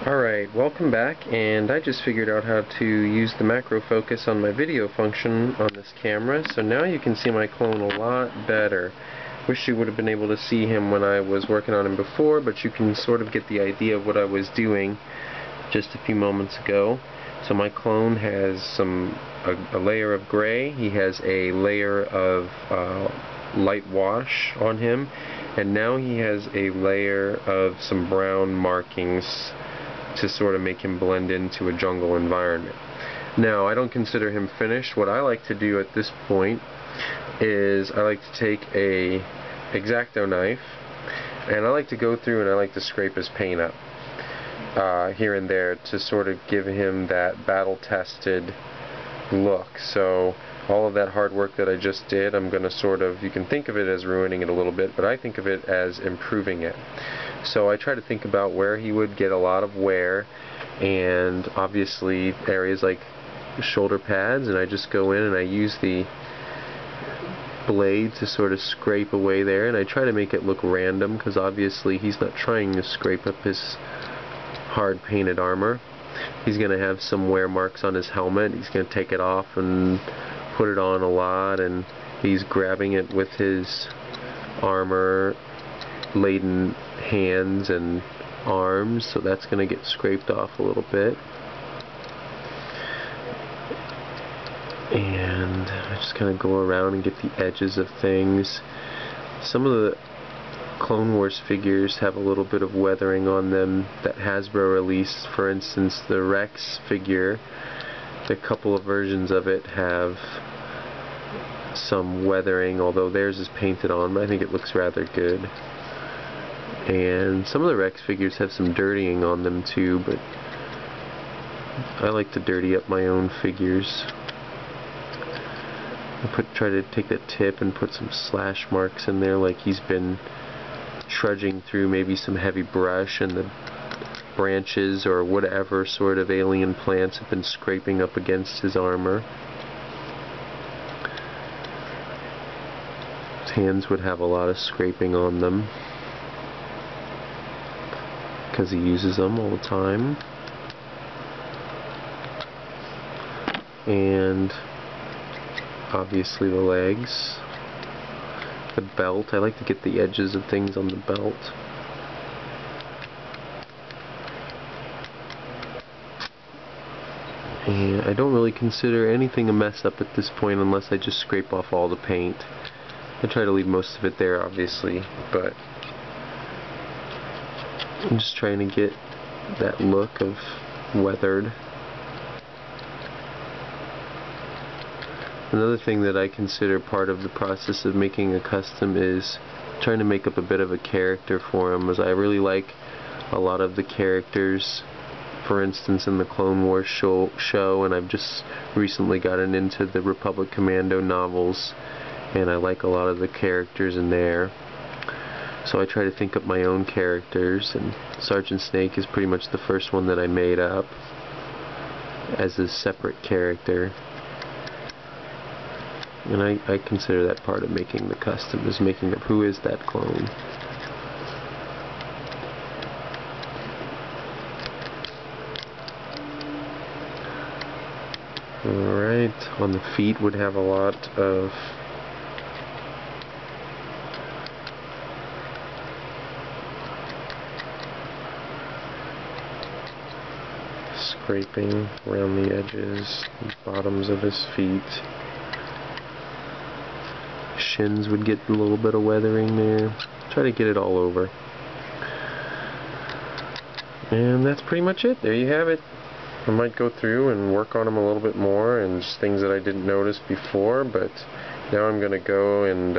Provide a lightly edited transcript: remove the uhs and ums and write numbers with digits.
Alright, welcome back, and I just figured out how to use the macro focus on my video function on this camera, so now you can see my clone a lot better. Wish you would have been able to see him when I was working on him before, but you can sort of get the idea of what I was doing just a few moments ago. So my clone has a layer of gray, he has a layer of light wash on him, and now he has a layer of some brown markings to sort of make him blend into a jungle environment. Now, I don't consider him finished. What I like to do at this point is I like to take a X-Acto knife and I like to go through and I like to scrape his paint up here and there to sort of give him that battle-tested look. So all of that hard work that I just did, I'm going to sort of, you can think of it as ruining it a little bit, but I think of it as improving it. So I try to think about where he would get a lot of wear, and obviously areas like shoulder pads, and I just go in and I use the blade to sort of scrape away there, and I try to make it look random because obviously he's not trying to scrape up his hard painted armor. He's going to have some wear marks on his helmet. He's going to take it off and put it on a lot, and he's grabbing it with his armor laden hands and arms, so that's going to get scraped off a little bit. And I just kind of go around and get the edges of things. Some of the Clone Wars figures have a little bit of weathering on them that Hasbro released. For instance, the Rex figure, a couple of versions of it have some weathering, although theirs is painted on, but I think it looks rather good. And some of the Rex figures have some dirtying on them too, but I like to dirty up my own figures. I try to take the tip and put some slash marks in there, like he's been trudging through maybe some heavy brush and the branches or whatever sort of alien plants have been scraping up against his armor. His hands would have a lot of scraping on them because he uses them all the time. And obviously the legs, the belt. I like to get the edges of things on the belt. And I don't really consider anything a mess up at this point unless I just scrape off all the paint. I try to leave most of it there, obviously, but I'm just trying to get that look of weathered. Another thing that I consider part of the process of making a custom is trying to make up a bit of a character for him, as I really like a lot of the characters, for instance in the Clone Wars show, and I've just recently gotten into the Republic Commando novels, and I like a lot of the characters in there. So I try to think up my own characters, and Sergeant Snake is pretty much the first one that I made up as a separate character. And I consider that part of making the custom, is making up who is that clone. Alright, on the feet would have a lot of scraping around the edges, the bottoms of his feet. Shins would get a little bit of weathering there. Try to get it all over. And that's pretty much it. There you have it. I might go through and work on them a little bit more, and just things that I didn't notice before, but now I'm going to go and